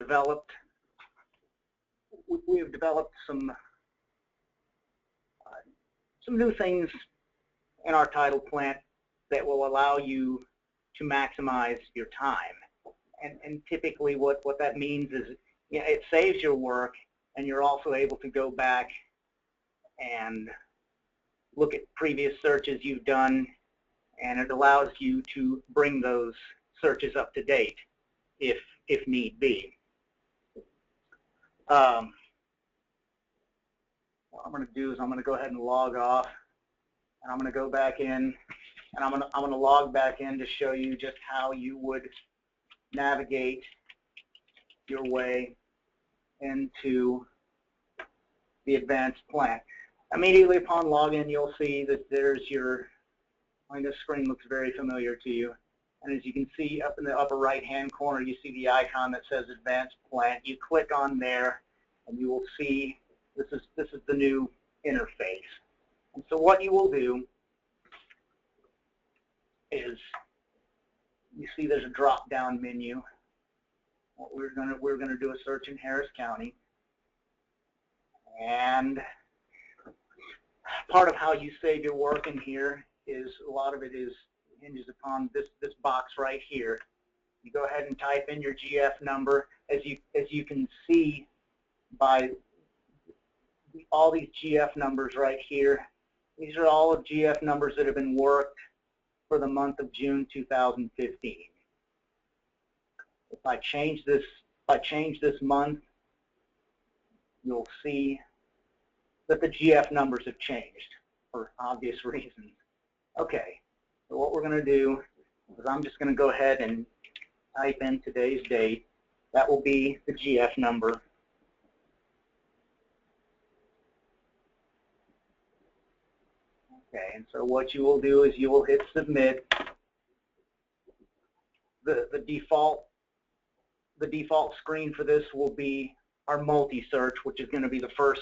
developed some new things in our title plant that will allow you to maximize your time. And typically what that means is, you know, it saves your work, and you're also able to go back and look at previous searches you've done, and it allows you to bring those searches up to date if need be. What I'm going to do is I'm going to go ahead and log off, and I'm going to go back in, and I'm going to log back in to show you just how you would navigate your way into the advanced plant. Immediately upon login, you'll see that there's your, I mean, this screen looks very familiar to you. And as you can see up in the upper right-hand corner, you see the icon that says Advanced Plant. You click on there, and you will see this is the new interface. And so what you will do is, you see there's a drop-down menu. What we're gonna do a search in Harris County, and part of how you save your work in here is a lot of it hinges upon this box right here. You go ahead and type in your GF number. As you can see by all these GF numbers right here, these are all of GF numbers that have been worked for the month of June 2015. If I change this month, you'll see that the GF numbers have changed for obvious reasons. Okay, so what we're going to do is I'm just going to go ahead and type in today's date. That will be the GF number. Okay, and so what you will do is you will hit submit. The default screen for this will be our MultiSearch, which is going to be the first,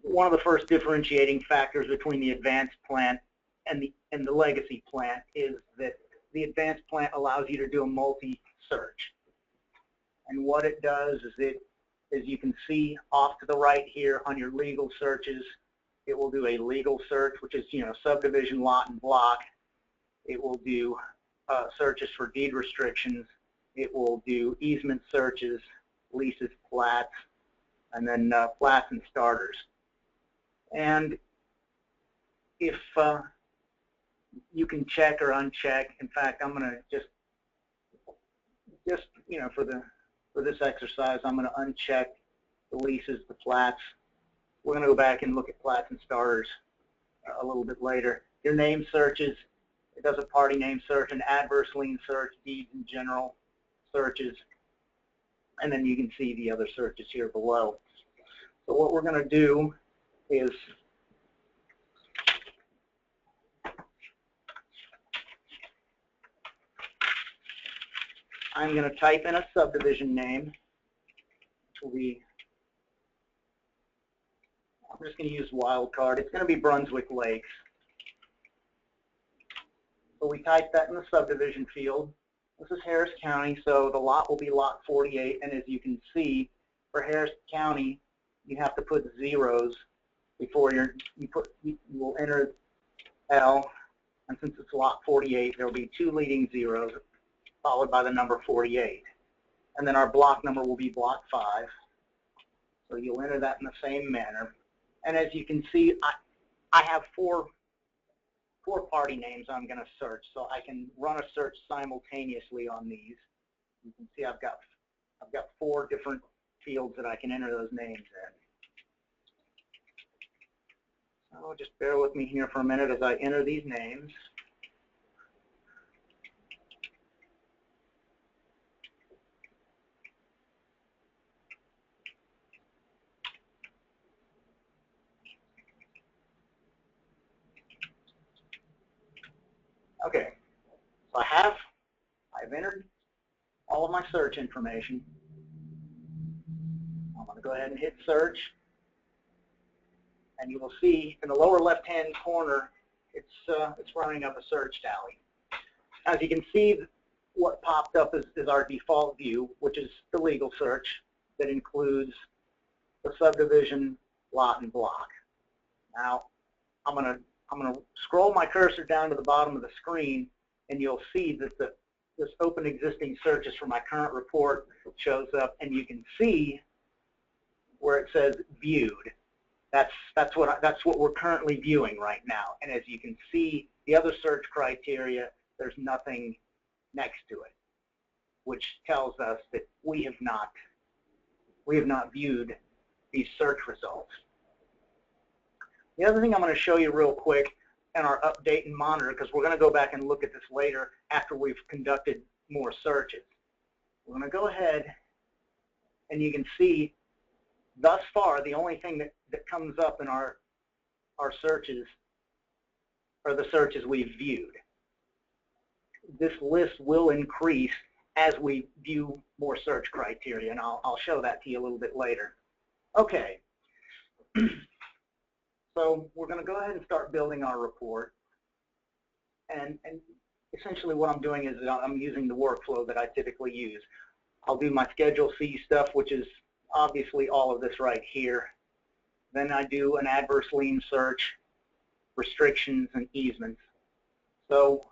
one of the first differentiating factors between the advanced plant and the legacy plant is that the advanced plant allows you to do a multi-search. And what it does is as you can see off to the right here on your legal searches, it will do a legal search, which is, you know, subdivision, lot, and block. It will do searches for deed restrictions. It will do easement searches, leases, plats, and then Platts and Starters. And if you can check or uncheck, in fact, I'm going to just you know, for this exercise, I'm going to uncheck the leases, the plats. We're going to go back and look at Platts and Starters a little bit later. Your name searches, it does a party name search, an adverse lien search, deeds in general searches, and then you can see the other searches here below. So what we're going to do is I'm going to type in a subdivision name, which will be, I'm just going to use wildcard. It's going to be Brunswick Lakes. So we type that in the subdivision field. This is Harris County, so the lot will be lot 48, and as you can see, for Harris County, you have to put zeros before you will enter L, and since it's lot 48, there will be 2 leading zeros followed by the number 48. And then our block number will be block 5. So you'll enter that in the same manner. And as you can see, I have four party names I'm going to search, so I can run a search simultaneously on these. You can see I've got 4 different fields that I can enter those names in. So just bear with me here for a minute as I enter these names. Okay, so I've entered all of my search information. I'm going to go ahead and hit search, and you will see in the lower left-hand corner, it's running up a search tally. As you can see, what popped up is our default view, which is the legal search that includes the subdivision, lot, and block. Now, I'm gonna scroll my cursor down to the bottom of the screen, and you'll see that this open existing searches for my current report shows up, and you can see where it says viewed. That's what we're currently viewing right now. And as you can see, the other search criteria, there's nothing next to it, which tells us that we have not viewed these search results. The other thing I'm going to show you real quick in our update and monitor, because we're going to go back and look at this later after we've conducted more searches. We're going to go ahead, and you can see thus far the only thing that comes up in our searches are the searches we've viewed. This list will increase as we view more search criteria, and I'll show that to you a little bit later. Okay, so we're going to go ahead and start building our report, and essentially what I'm doing is I'm using the workflow that I typically use. I'll do my Schedule C stuff, which is obviously all of this right here. Then I do an adverse lien search, restrictions, and easements. So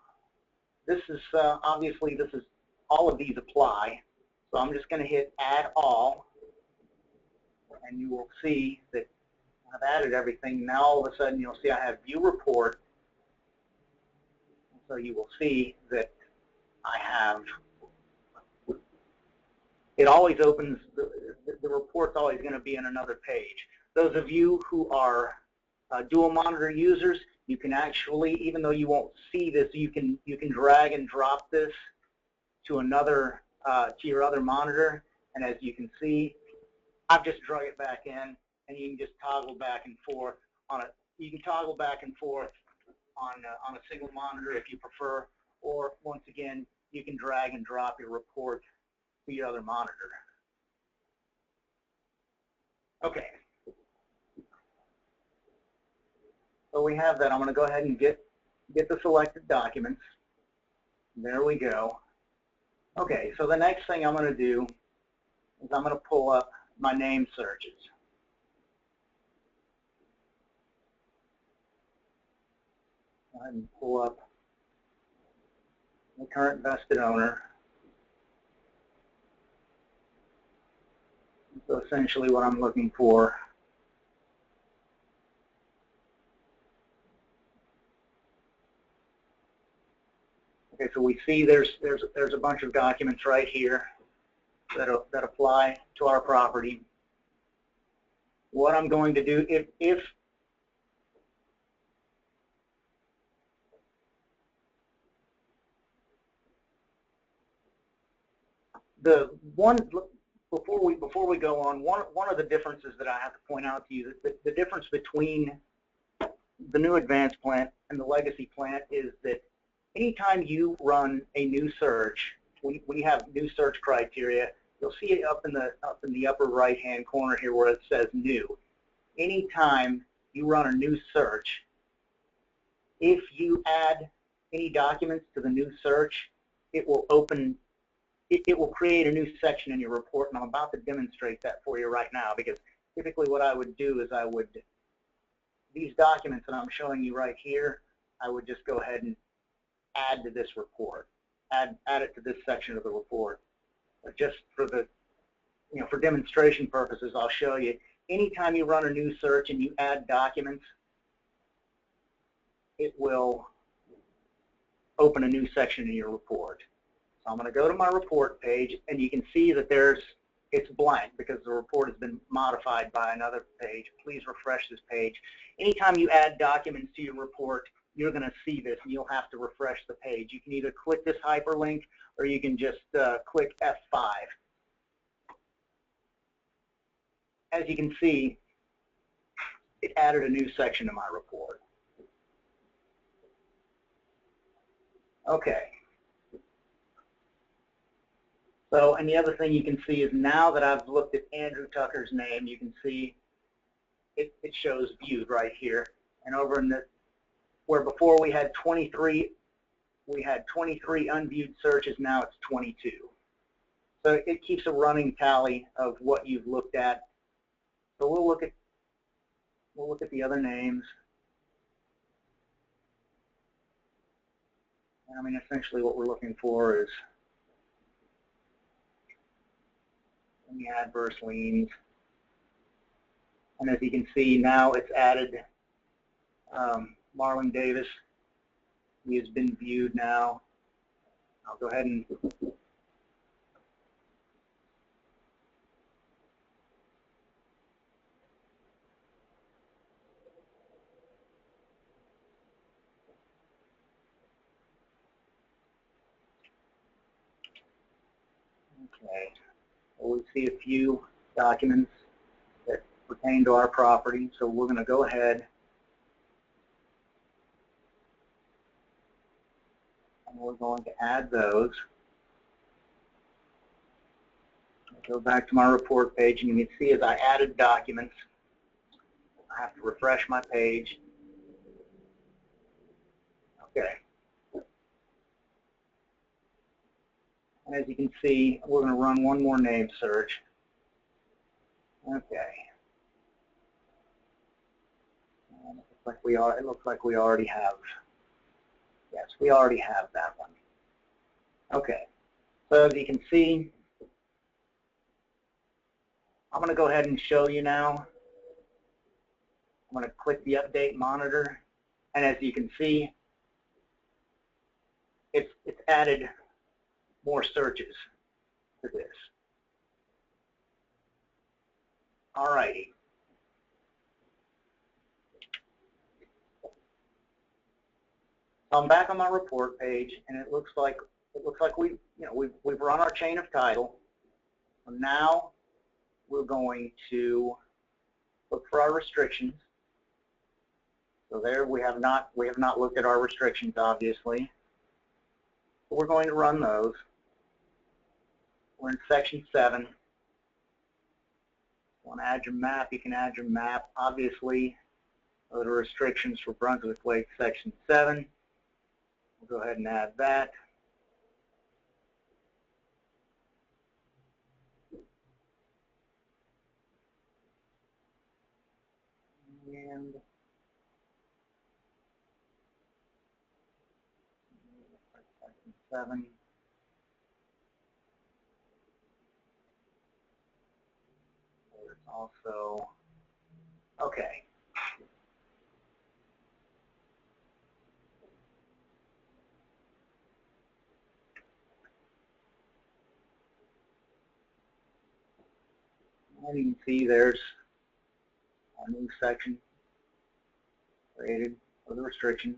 this is obviously all of these apply. So I'm just going to hit Add All, and you will see that I've added everything. Now all of a sudden you'll see I have View Report. So you will see that I have, it always opens, the report's always going to be in another page. Those of you who are dual monitor users, you can actually, even though you won't see this, you can drag and drop this to another, to your other monitor. And as you can see, I've just drug it back in, and you can just toggle back and forth on it. You can toggle back and forth on a single monitor if you prefer, or once again, you can drag and drop your report to your other monitor. Okay. So we have that. I'm going to go ahead and get the selected documents. There we go. Okay, so the next thing I'm going to do is I'm going to pull up my name searches. Go ahead and pull up the current vested owner. So essentially what I'm looking for okay, so we see there's a bunch of documents right here that apply to our property. What I'm going to do, if the one before we go on, one of the differences that I have to point out to you, that the difference between the new advanced plant and the legacy plant is that anytime you run a new search, when you have new search criteria, you'll see it up in the upper right hand corner here where it says new. Anytime you run a new search, if you add any documents to the new search, it will create a new section in your report, and I'm about to demonstrate that for you right now, because typically what I would do is these documents that I'm showing you right here, I would just go ahead and add to this report, add it to this section of the report. But just for for demonstration purposes, I'll show you. Anytime you run a new search and you add documents, it will open a new section in your report. So I'm going to go to my report page, and you can see that it's blank because the report has been modified by another page. Please refresh this page. Anytime you add documents to your report, you're going to see this, and you'll have to refresh the page. You can either click this hyperlink, or you can just click F5. As you can see, it added a new section to my report. Okay. So, and the other thing you can see is now that I've looked at Andrew Tucker's name, you can see it shows viewed right here. And over in where before we had 23 we had 23 unviewed searches, now it's 22. So it keeps a running tally of what you've looked at. So we'll look at the other names. I mean, essentially what we're looking for is any adverse liens. And as you can see, now it's added Marlon Davis. He has been viewed now. I'll go ahead and okay. Well, we see a few documents that pertain to our property, so we're going to go ahead and we're going to add those. I'll go back to my report page, and you can see as I added documents, I have to refresh my page. Okay. And as you can see, we're going to run one more name search. Okay. And it looks like we already have. Yes, we already have that one. Okay. So as you can see, I'm going to go ahead and show you now. I'm going to click the update monitor, and as you can see, it's added more searches to this. All righty. So I'm back on my report page, and it looks like we've run our chain of title. So now we're going to look for our restrictions. So there we have not looked at our restrictions, obviously. So we're going to run those. We're in section 7. Want to add your map? You can add your map. Obviously, those are restrictions for Brunswick Lake section 7. We'll go ahead and add that. And section 7. There's also, okay. And you can see there's a new section created for the restrictions.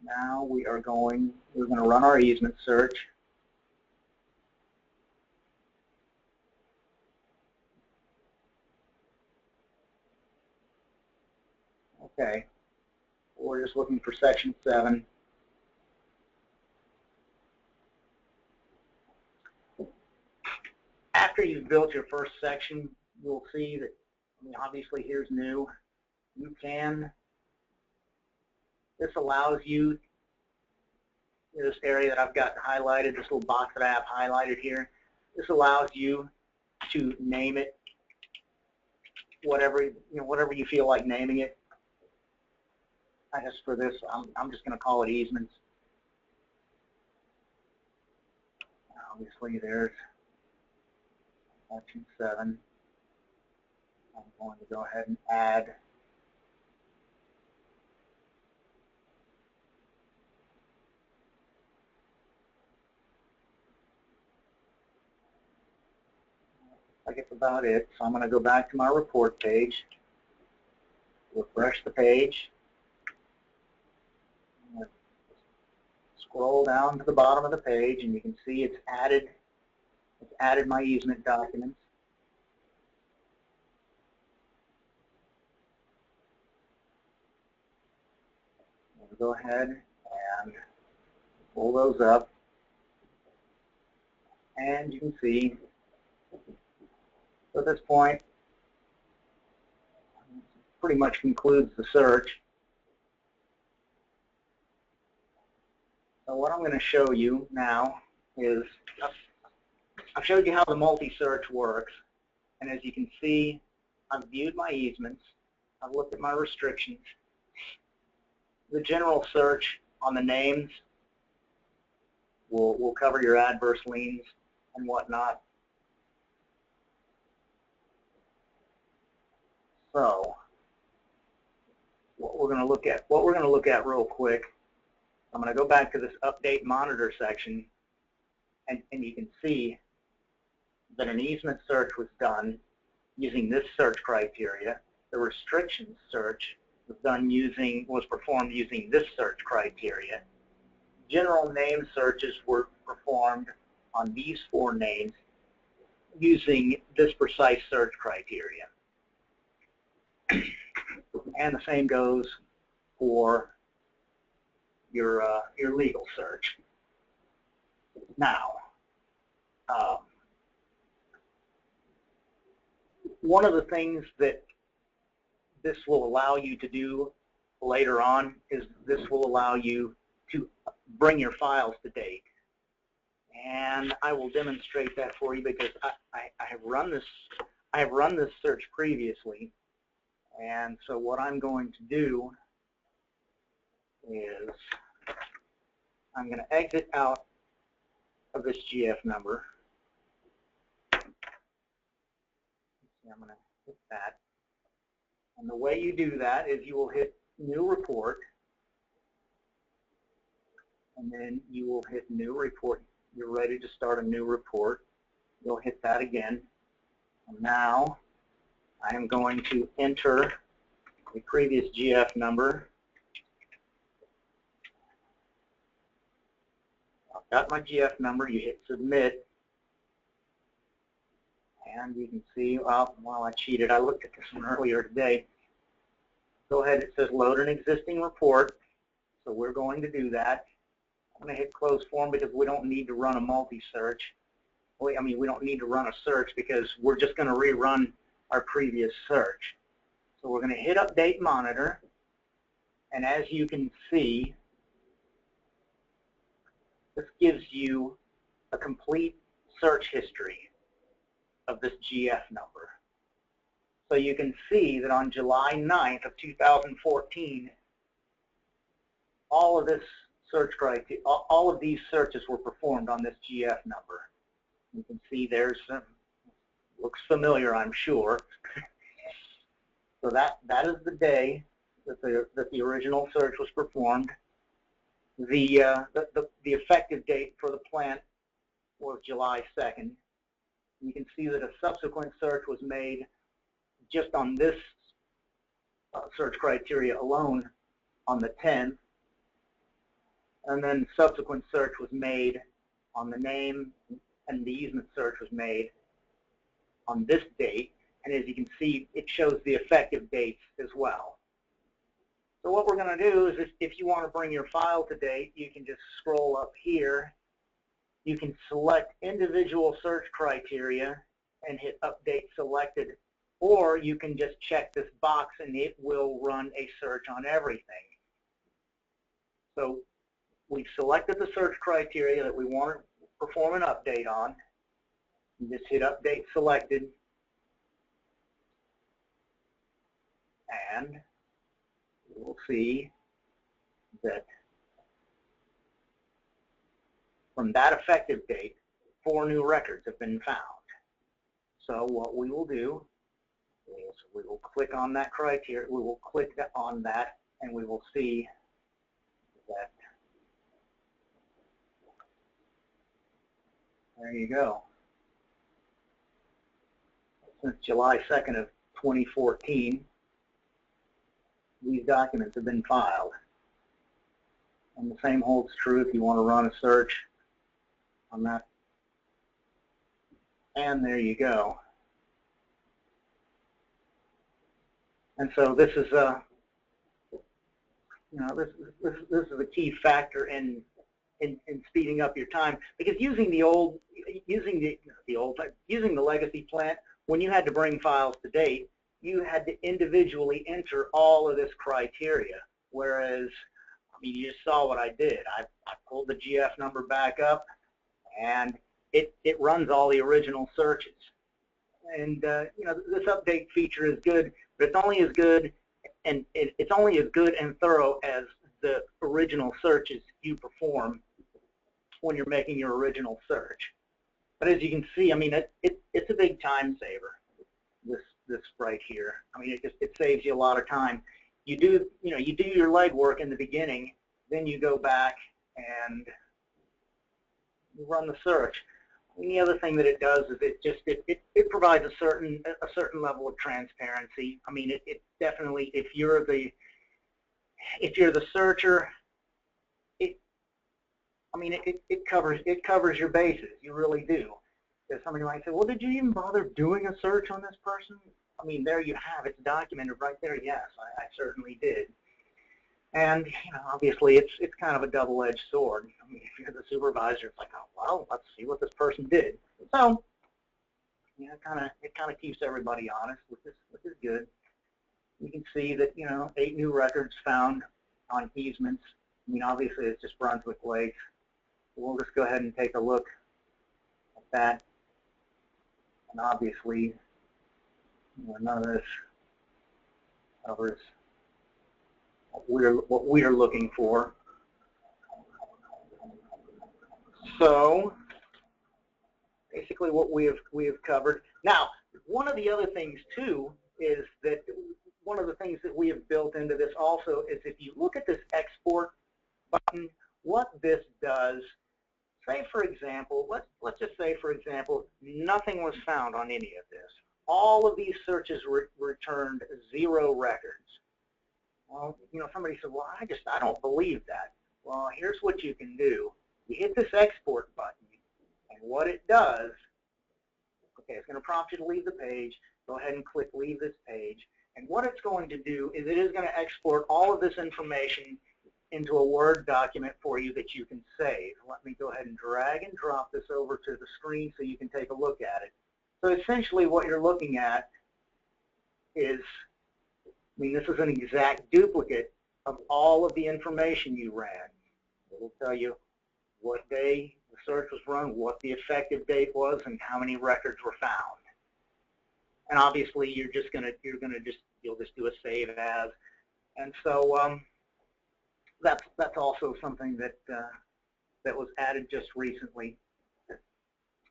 Now we're going to run our easement search. Okay, we're just looking for section 7. After you've built your first section, you'll see that, I mean, obviously here's new. This allows you, this area that I've got highlighted, this little box that I have highlighted here, this allows you to name it whatever you feel like naming it. I guess for this, I'm just going to call it easements. Obviously, there's section 7. I'm going to go ahead and add I guess about it. So I'm going to go back to my report page, refresh the page, scroll down to the bottom of the page, and you can see it's added my easement documents. We'll go ahead and Pull those up, and you can see at this point pretty much concludes the search. So what I'm going to show you now is I've showed you how the multi-search works, and as you can see, I've viewed my easements, I've looked at my restrictions. The general search on the names will cover your adverse liens and whatnot. So what we're going to look at real quick, I'm going to go back to this update monitor section, and you can see that an easement search was done using this search criteria. The restrictions search was performed using this search criteria. General name searches were performed on these 4 names using this precise search criteria. And the same goes for your legal search. Now, one of the things that this will allow you to do later on is this will allow you to bring your files to date. And I will demonstrate that for you because I have run this search previously. And so what I'm going to do is I'm going to exit out of this GF number. I'm going to hit that. And the way you do that is you will hit New Report, and then you will hit New Report. You're ready to start a new report. You'll hit that again. And now I am going to enter the previous GF number. I've got my GF number. You hit Submit. And you can see, well, I cheated. I looked at this one earlier today. Go ahead. It says load an existing report. So we're going to do that. I'm going to hit Close Form because we don't need to run a multi-search. We don't need to run a search because we're just going to rerun our previous search. So we're going to hit Update Monitor. And as you can see, this gives you a complete search history of this GF number. So you can see that on July 9th of 2014, all of this search criteria, all of these searches were performed on this GF number. You can see there's looks familiar, I'm sure. So that is the day that the original search was performed. The effective date for the plant was July 2nd. You can see that a subsequent search was made just on this search criteria alone on the 10th, and then subsequent search was made on the name, and the easement search was made on this date. And as you can see, it shows the effective dates as well. So what we're going to do is if you want to bring your file to date, you can just scroll up here. You can select individual search criteria and hit Update Selected, or you can just check this box and it will run a search on everything. So we've selected the search criteria that we want to perform an update on. You just hit Update Selected, and we'll see that from that effective date, 4 new records have been found. So what we will do is we will click on that criteria, we will click on that, and we will see that there you go. Since July 2nd of 2014, these documents have been filed. And the same holds true if you want to run a search on that. And there you go. And so this is a, this is a key factor in in speeding up your time, because using the legacy plant, when you had to bring files to date, you had to individually enter all of this criteria. Whereas, I mean, you just saw what I did. I pulled the GF number back up, and it runs all the original searches. And you know, this update feature is good, but it's only as good and thorough as the original searches you perform when you're making your original search. But as you can see, I mean, it's a big time saver. This right here. I mean, it saves you a lot of time. You do your legwork in the beginning, then you go back and you run the search. And the other thing that it does is it provides a certain level of transparency. I mean, it definitely, if you're the searcher, it covers your bases. You really do. Because somebody might say, well, did you even bother doing a search on this person? I mean, there you have it, documented right there. Yes, I certainly did. And you know, obviously, it's kind of a double-edged sword. I mean, if you're the supervisor, it's like, oh, well, let's see what this person did. So, you know, it kind of keeps everybody honest, which is good. You can see that, you know, 8 new records found on easements. I mean, obviously, it's just Brunswick Lakes. We'll just go ahead and take a look at that. And obviously, you know, none of this covers what we are looking for. So basically, what we have covered. Now, one of the other things too is that one of the things that we have built into this also is if you look at this export button, what this does. Say, for example, let's just say, for example, nothing was found on any of this. All of these searches returned 0 records. Well, you know, somebody said, well, I don't believe that. Well, here's what you can do. You hit this export button, and what it does, okay, it's going to prompt you to leave the page. Go ahead and click Leave this page. And what it's going to do is it is going to export all of this information into a Word document for you that you can save. Let me go ahead and drag and drop this over to the screen so you can take a look at it. So essentially what you're looking at is, I mean, this is an exact duplicate of all of the information you ran. It will tell you what day the search was run, what the effective date was, and how many records were found. And obviously you'll just do a save as. And so that's also something that that was added just recently.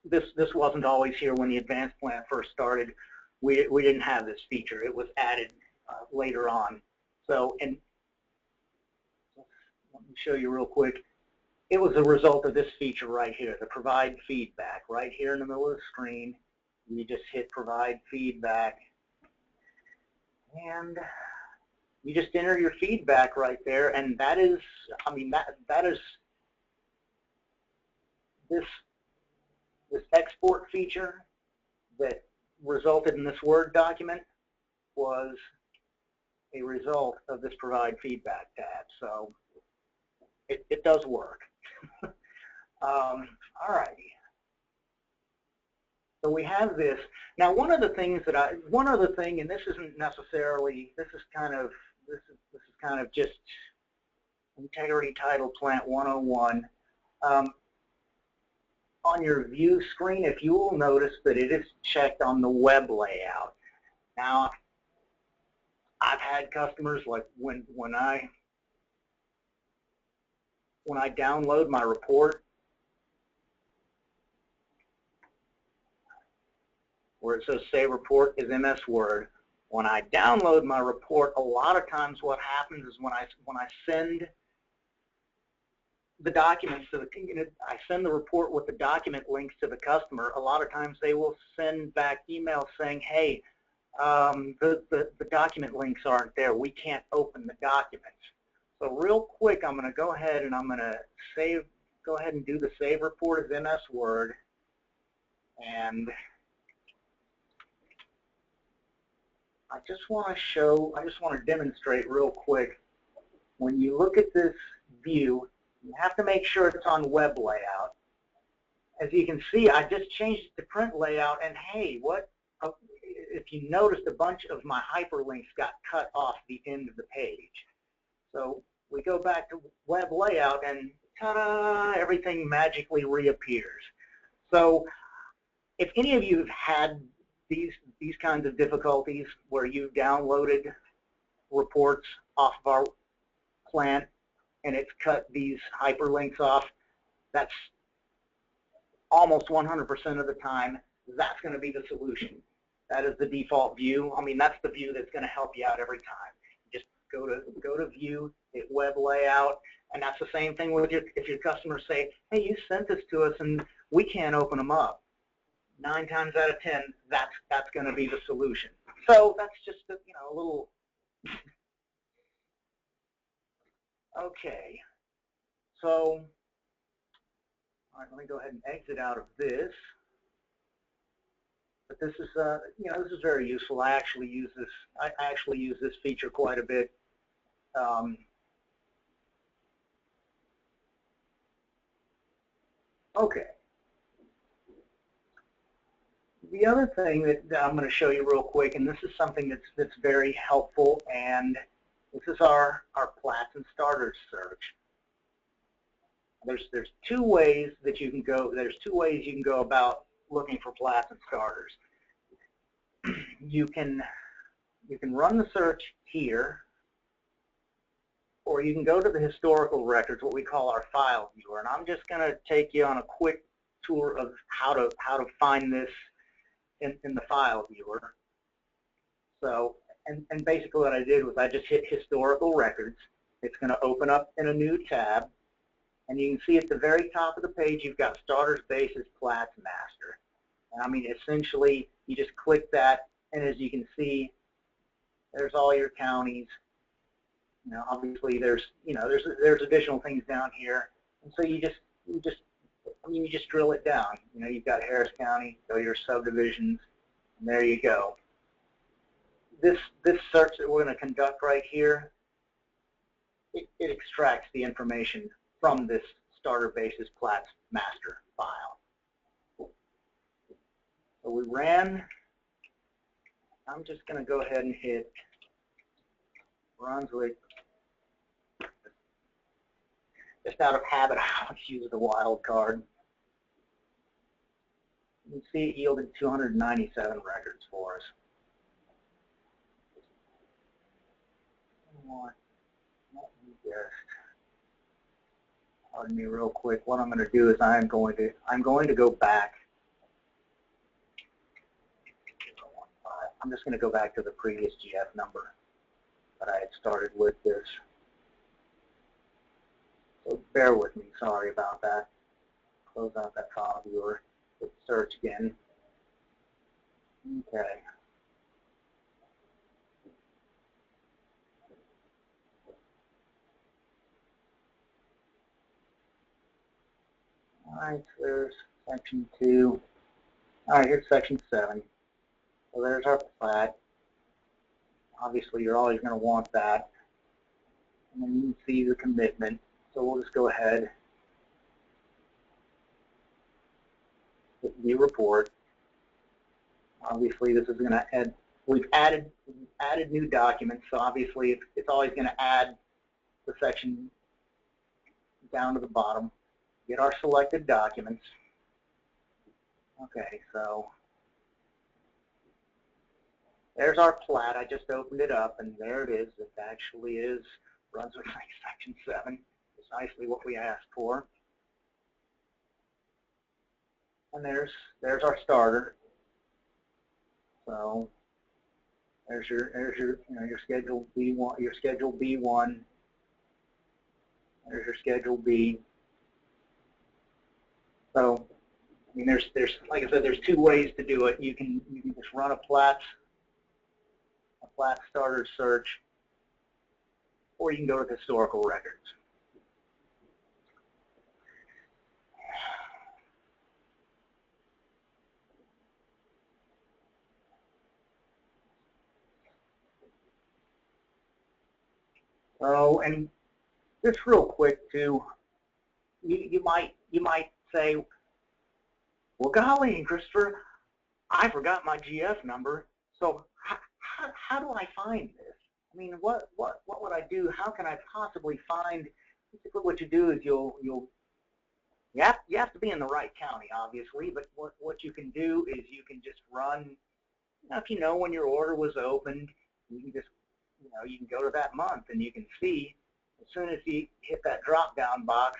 This wasn't always here when the advanced plan first started. We didn't have this feature. It was added later on. So, and let me show you real quick. It was a result of this feature right here, the provide feedback. Right here in the middle of the screen, you just hit provide feedback, and you just enter your feedback right there, and that is, I mean, that is this export feature that resulted in this Word document was a result of this provide feedback tab. So it does work. All righty. So we have this. Now, one other thing, and this isn't necessarily, this is kind of just Integrity Title Plant 101. On your view screen, if you will notice that it is checked on the web layout. Now, I've had customers, like when I download my report, where it says Save Report is MS Word. When I download my report, a lot of times what happens is when I send the documents to I send the report with the document links to the customer, a lot of times they will send back emails saying, hey, the document links aren't there. We can't open the documents. So real quick, I'm going to go ahead and I'm going to go ahead and do the Save Report as MS Word. And I just want to demonstrate real quick, when you look at this view, You have to make sure it's on web layout. As you can see, I just changed it to print layout, and hey, what? If you noticed, a bunch of my hyperlinks got cut off the end of the page. So we go back to web layout, and ta-da, everything magically reappears. So if any of you have had these kinds of difficulties where you've downloaded reports off of our plant and it's cut these hyperlinks off, that's almost 100% of the time, that's going to be the solution. That is the default view. I mean, that's the view that's going to help you out every time. Just go to view, hit web layout, and that's the same thing with if your customers say, hey, you sent this to us and we can't open them up. 9 times out of 10, that's going to be the solution. So that's just a little. Okay. So, all right, let me go ahead and exit out of this. But this is, this is very useful. I actually use this. I actually use this feature quite a bit. Okay. The other thing that I'm going to show you real quick, and this is something that's very helpful, and this is our Platts and Starters search. There's 2 ways that you can go. There's 2 ways you can go about looking for Platts and Starters. You can run the search here, or you can go to the historical records, what we call our file viewer. And I'm just going to take you on a quick tour of how to find this in the file viewer. So, and basically what I did was I just hit historical records. It's going to open up in a new tab, and you can see at the very top of the page you've got Starters, Bases, Platts, Master. And I mean, essentially, you just click that, and as you can see, there's all your counties. Obviously there's additional things down here, and so you just drill it down. You've got Harris County, go your subdivisions, and there you go. This search that we're going to conduct right here, it extracts the information from this Starter Bases Platts Master file. So we ran. I'm just going to go ahead and hit Brunswick. Just out of habit, I always use the wild card. You can see it yielded 297 records for us. Pardon me real quick. What I'm going to do is I'm going to go back. I'm just going to go back to the previous GF number that I had started with this. So bear with me. Sorry about that. Close out that file viewer. Hit search again. Okay. All right, so there's section 2. All right, here's section 7. So there's our plat. Obviously, you're always going to want that. And then you can see the commitment. So we'll just go ahead, hit view report. Obviously, this is going to add. We've added new documents, so obviously it's always going to add the section down to the bottom. Get our selected documents. Okay, so there's our plat. I just opened it up, and there it is. It actually is Brunswick Section 7. Precisely what we asked for. And there's our starter. So there's your Schedule B1, your Schedule B1. There's your Schedule B. So I mean, there's like I said, there's 2 ways to do it. You can just run a Platts starter search, or you can go to the historical records. So, and just real quick too, you might say, well, golly, Christopher, I forgot my GF number. So how do I find this? I mean, what would I do? How can I possibly find? Basically, what you do is you have to be in the right county, obviously. But what you can do is you can just run. If you know when your order was opened, you can just you can go to that month and you can see as soon as you hit that drop-down box,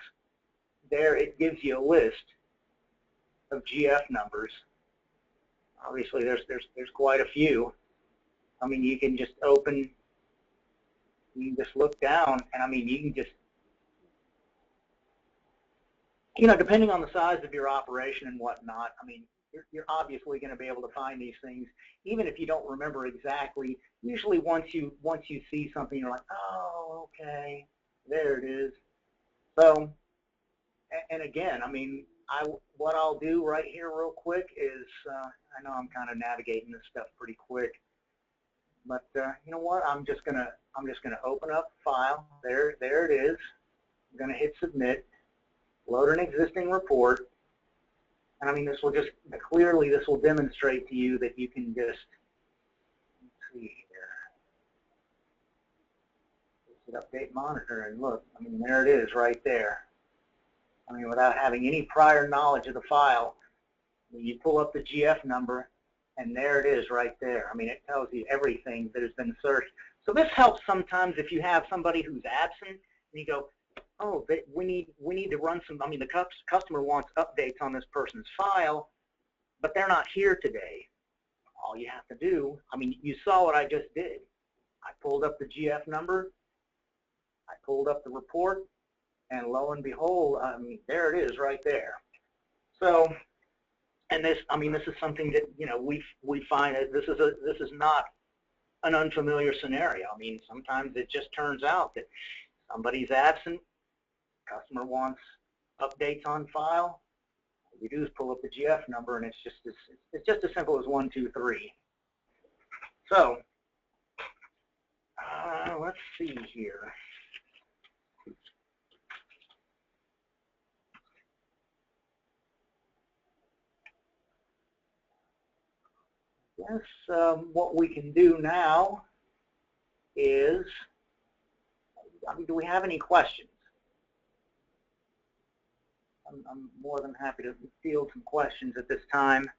there it gives you a list of GF numbers. Obviously, there's quite a few. I mean, you can just open, you can just look down, and I mean, you can just, depending on the size of your operation and whatnot, I mean, you're obviously going to be able to find these things, even if you don't remember exactly. Usually, once you see something, you're like, oh, okay, there it is. So, and again, I mean, what I'll do right here real quick is, I know I'm kind of navigating this stuff pretty quick, but you know what? I'm just gonna open up the file. There it is. I'm gonna hit submit, load an existing report, and I mean this will just clearly this will demonstrate to you that you can just let's see here. Let's hit update monitor and look. I mean there it is right there. I mean without having any prior knowledge of the file, you pull up the GF number. And there it is right there. I mean, it tells you everything that has been searched. So this helps sometimes if you have somebody who's absent and you go, oh, we need to run some, I mean, the customer wants updates on this person's file, but they're not here today. All you have to do, I mean, you saw what I just did. I pulled up the GF number, I pulled up the report, and lo and behold, I mean, there it is right there. So, and this, I mean, this is something that we find that this is not an unfamiliar scenario. I mean, sometimes it just turns out that somebody's absent, customer wants updates on file. What we do is pull up the GF number, and it's just as simple as 1, 2, 3. So let's see here. Yes, what we can do now is, I mean, do we have any questions? I'm more than happy to field some questions at this time.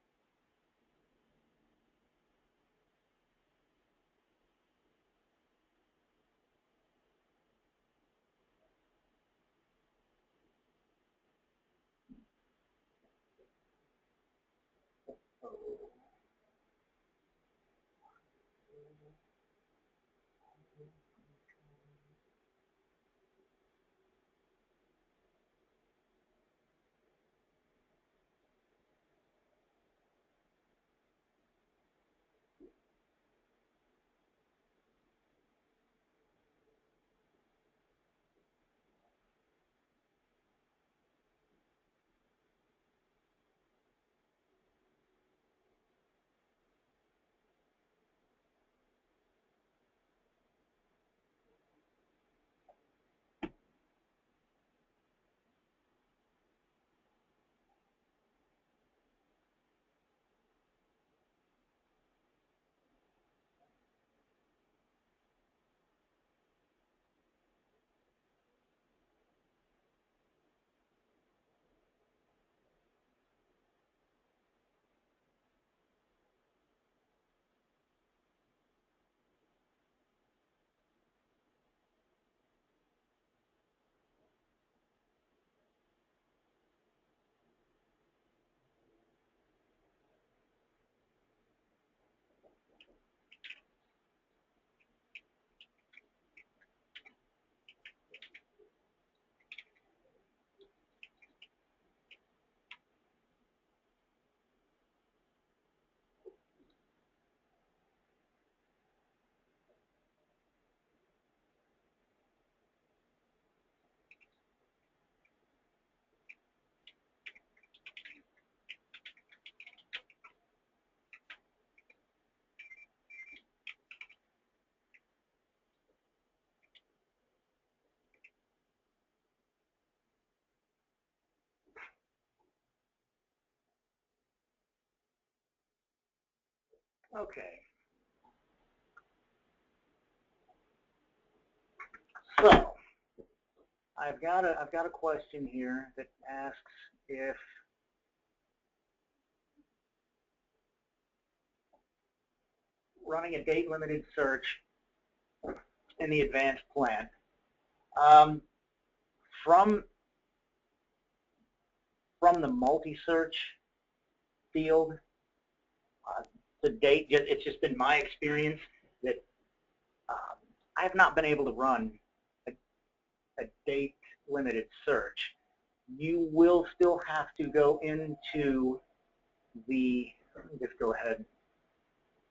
Okay. So I've got a question here that asks if running a date limited search in the advanced plan from the MultiSearch field, to date, it's just been my experience that I have not been able to run a date limited search. You will still have to go into the, let me just go ahead,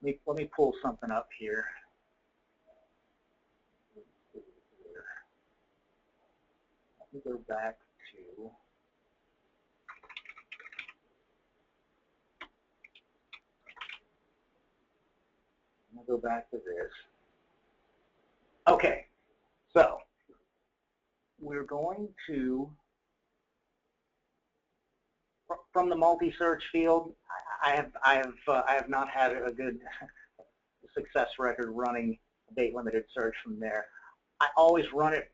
let me pull something up here. Let me go back to, this. Okay, so we're going to, from the MultiSearch field, I have not had a good success record running a date limited search from there. I always run it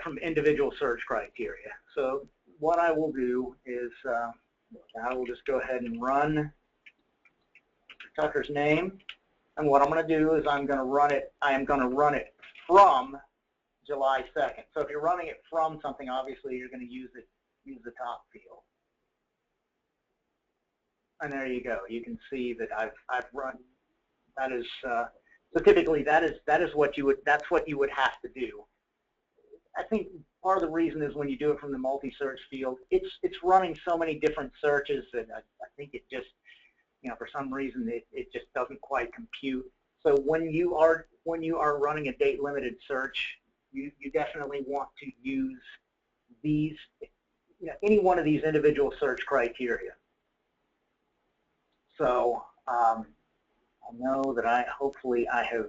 from individual search criteria. So what I will do is I will just go ahead and run Tucker's name, and what I'm going to do is I am going to run it from July 2nd. So if you're running it from something, obviously you're going to use the top field. And there you go. You can see that I've run. That is so typically that's what you would have to do. I think part of the reason is when you do it from the MultiSearch field, it's running so many different searches that I think it just, for some reason it just doesn't quite compute. So when you are running a date limited search, you definitely want to use these, any one of these individual search criteria. So I know that hopefully I have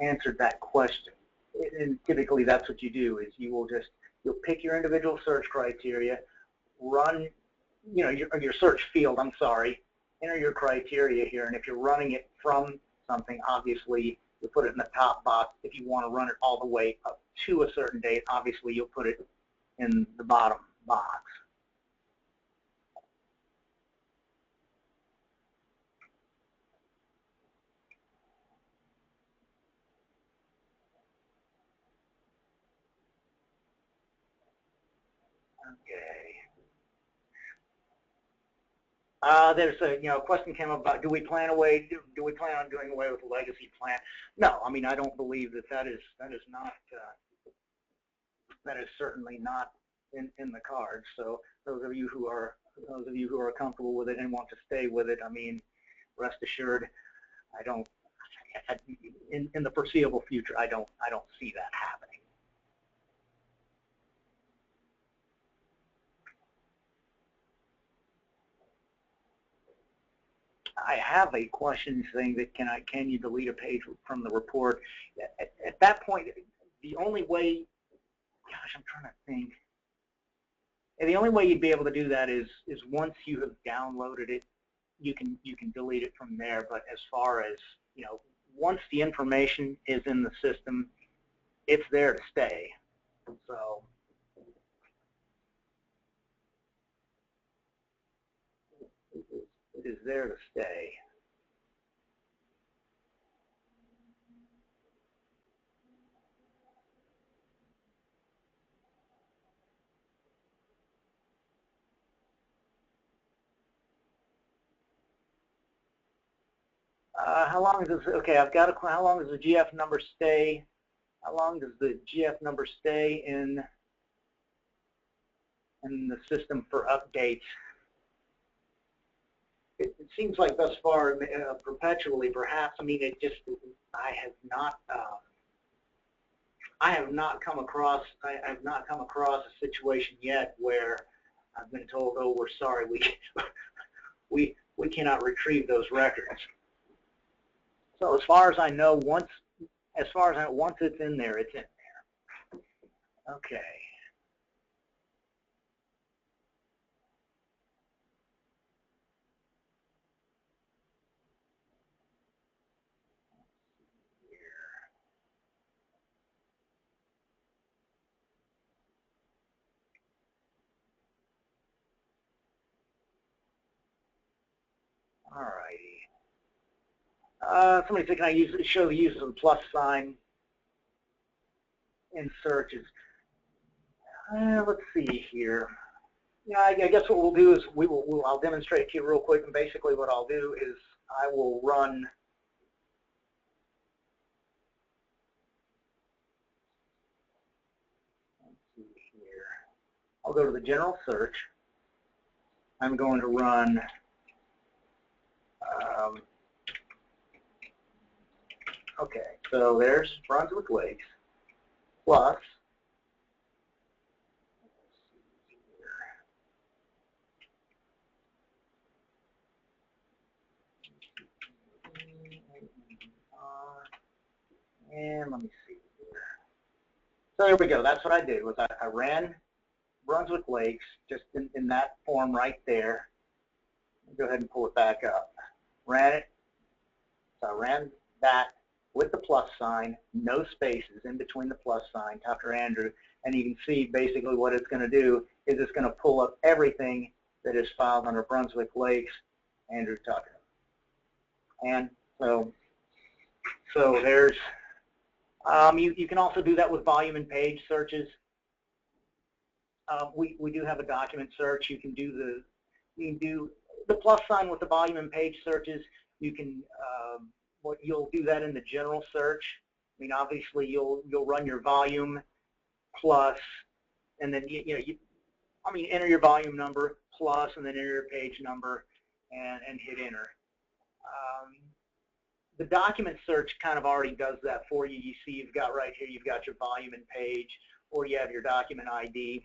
answered that question. And typically that's what you do, is you'll pick your individual search criteria, run, your search field, I'm sorry, enter your criteria here, and if you're running it from something, obviously you put it in the top box. If you want to run it all the way up to a certain date, obviously you'll put it in the bottom box. Okay. There's a question came up about do we plan on doing away with the legacy plan? No, I mean I don't believe that is certainly not in the cards. So those of you who are comfortable with it and want to stay with it, I mean, rest assured, I don't in the foreseeable future I don't see that happening. I have a question saying that can you delete a page from the report? At that point, the only way, gosh, I'm trying to think. The only way you'd be able to do that is once you have downloaded it, you can delete it from there. But as far as once the information is in the system, it's there to stay. So. It is there to stay. How long does okay? I've got how long does the GF number stay? How long does the GF number stay in the system for updates? It seems like thus far perpetually, perhaps. I mean, I have not come across a situation yet where I've been told, oh, we're sorry, we cannot retrieve those records. So as far as I know, once it's in there, it's in there. Okay. All righty. Somebody said, can I show the use of the plus sign in searches? Let's see here. Yeah, I guess what we'll do is I'll demonstrate to you real quick, and basically what I'll do is I will run here. I'll go to the general search. I'm going to run okay, so there's Brunswick Lakes plus and let me see here. So there we go. That's what I did was I ran Brunswick Lakes just in that form right there. Go ahead and pull it back up. Ran it. So I ran that with the plus sign, no spaces in between the plus sign, Dr. Andrew, and you can see basically what it's going to do is it's going to pull up everything that is filed under Brunswick Lakes, Andrew Tucker. And so there's, you can also do that with volume and page searches. We do have a document search. You can do the plus sign with the volume and page searches. You can you'll do that in the general search. I mean, obviously you'll run your volume plus, and then enter your volume number plus, and then enter your page number, and hit enter. The document search kind of already does that for you. You see, you've got right here, you've got your volume and page, or you have your document ID.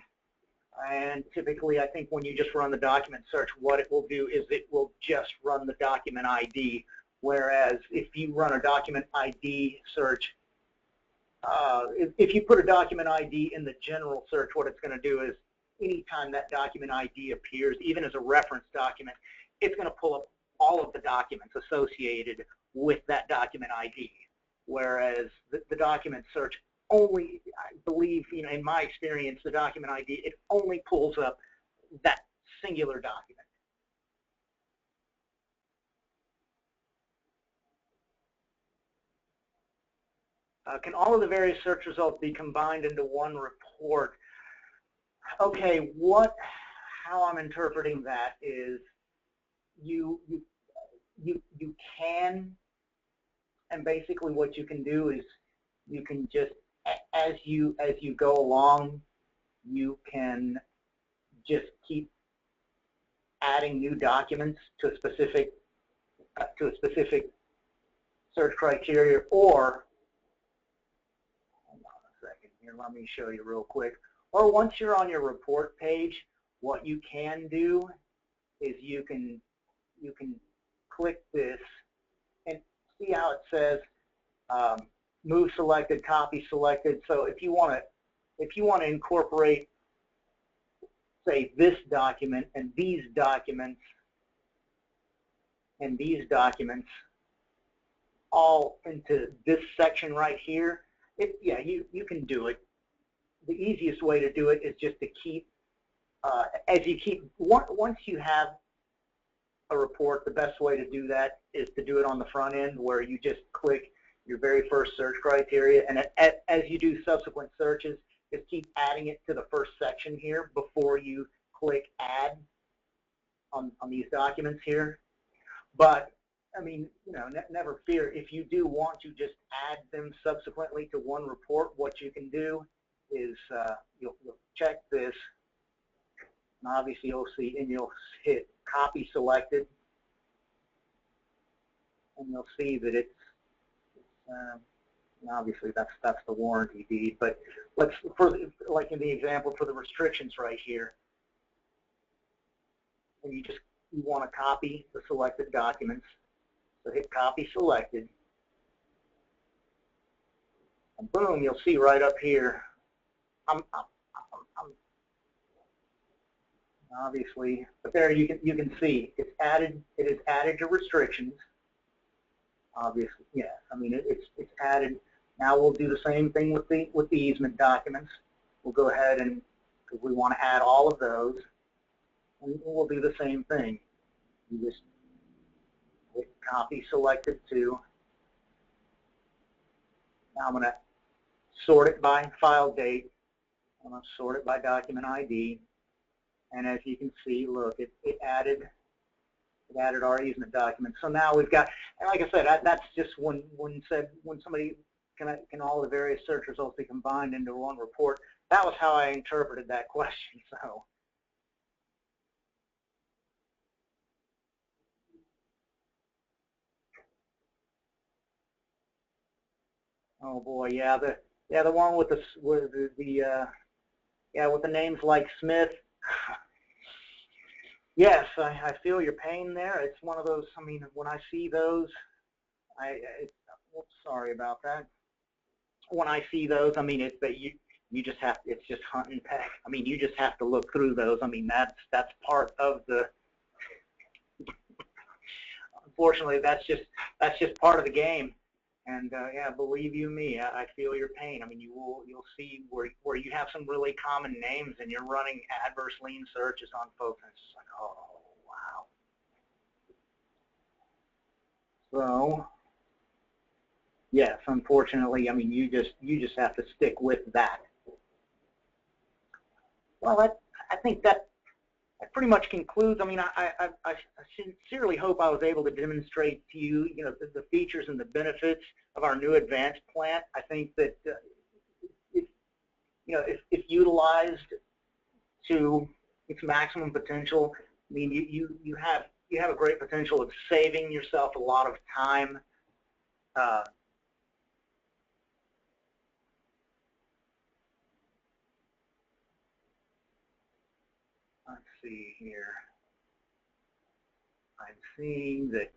And typically, I think when you just run the document search, what it will do is it will just run the document ID. Whereas if you run a document ID search, if you put a document ID in the general search, what it's going to do is anytime that document ID appears, even as a reference document, it's going to pull up all of the documents associated with that document ID. Whereas the document search only, I believe, in my experience, the document ID, it only pulls up that singular document. Can all of the various search results be combined into one report? Okay, how I'm interpreting that is you can, and basically what you can do is you can just, as you go along, you can just keep adding new documents to a specific search criteria, or hold on a second here, let me show you real quick. Or once you're on your report page, what you can do is you can click this and see how it says move selected, copy selected. So if you want to incorporate, say, this document and these documents all into this section right here, yeah, you can do it. The easiest way to do it is just to keep, once you have a report, the best way to do that is to do it on the front end, where you just click your very first search criteria, and as you do subsequent searches, just keep adding it to the first section here before you click add on these documents here. But I mean, never fear. If you do want to just add them subsequently to one report, what you can do is you'll check this, and obviously you'll see, and you'll hit copy selected, and you'll see that it's obviously that's the warranty deed. But like in the example for the restrictions right here, and you want to copy the selected documents. So hit copy selected, and boom, you'll see right up here. Obviously, but there you can see it's added. It is added to restrictions. Obviously, yeah. I mean it's added. Now we'll do the same thing with the easement documents. We'll go ahead and, because we want to add all of those, and we'll do the same thing. You just copy selected too. Now I'm going to sort it by file date. I'm going to sort it by document ID. And as you can see, look, it added our easement document. So now we've got, and like I said, that's just when somebody can all the various search results be combined into one report. That was how I interpreted that question. So. Oh boy, yeah, the one with the names like Smith. Yes, I feel your pain there. It's one of those. I mean, when I see those, sorry about that. When I see those, I mean, you just have, it's just hunt and peck. I mean, you just have to look through those. I mean, that's part of the. Unfortunately, that's just part of the game. And yeah, believe you me, I feel your pain. I mean, you'll see where you have some really common names and you're running adverse lean searches on folks, and it's just like, oh wow. So yes, unfortunately, I mean, you just have to stick with that. Well, I think that pretty much concludes. I mean, I sincerely hope I was able to demonstrate to you, the features and the benefits of our new advanced plant. I think that if utilized to its maximum potential, I mean, you have a great potential of saving yourself a lot of time. Let's see here. I'm seeing that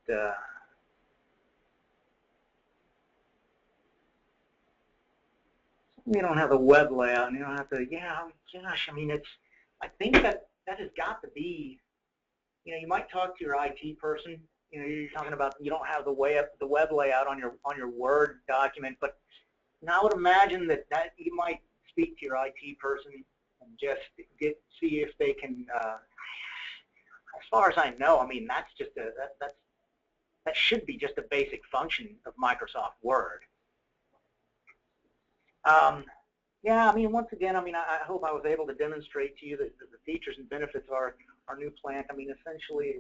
you don't have the web layout, and you don't have to. Yeah, gosh, I mean, I think that has got to be. You might talk to your IT person. You're talking about you don't have the web layout on your Word document, but I would imagine that you might speak to your IT person and just see if they can. As far as I know, I mean, that's just that should be just a basic function of Microsoft Word. Yeah, I mean, once again, I mean, I hope I was able to demonstrate to you the features and benefits of our new plant. I mean, essentially,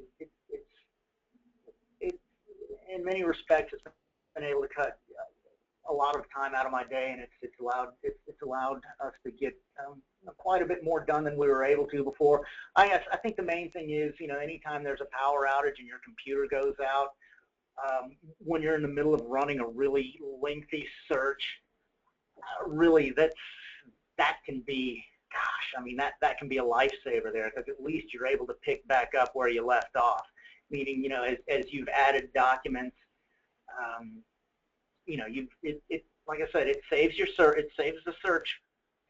it's in many respects, it's been able to cut a lot of time out of my day, and it's allowed us to get quite a bit more done than we were able to before. I think the main thing is, anytime there's a power outage and your computer goes out, when you're in the middle of running a really lengthy search, really that can be, gosh, I mean, that can be a lifesaver there, because at least you're able to pick back up where you left off. Meaning, as you've added documents, like I said, it saves your search, it saves the search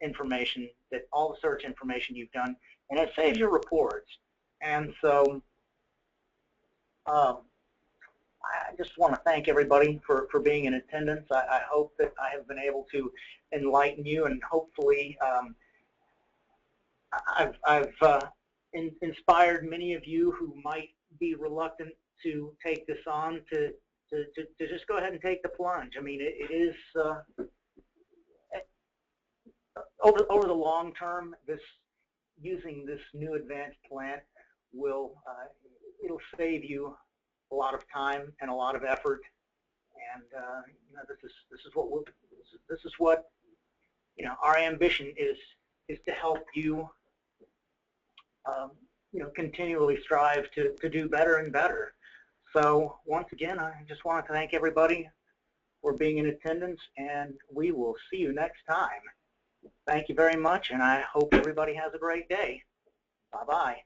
information, all the search information you've done, and it saves your reports. And so I just want to thank everybody for being in attendance. I hope that I have been able to enlighten you, and hopefully I've inspired many of you who might be reluctant to take this on to just go ahead and take the plunge. I mean, it is over the long term, using this new advanced plant it'll save you a lot of time and a lot of effort, and this is what our ambition is to help you continually strive to do better and better. So once again, I just want to thank everybody for being in attendance, and we will see you next time. Thank you very much, and I hope everybody has a great day. Bye-bye.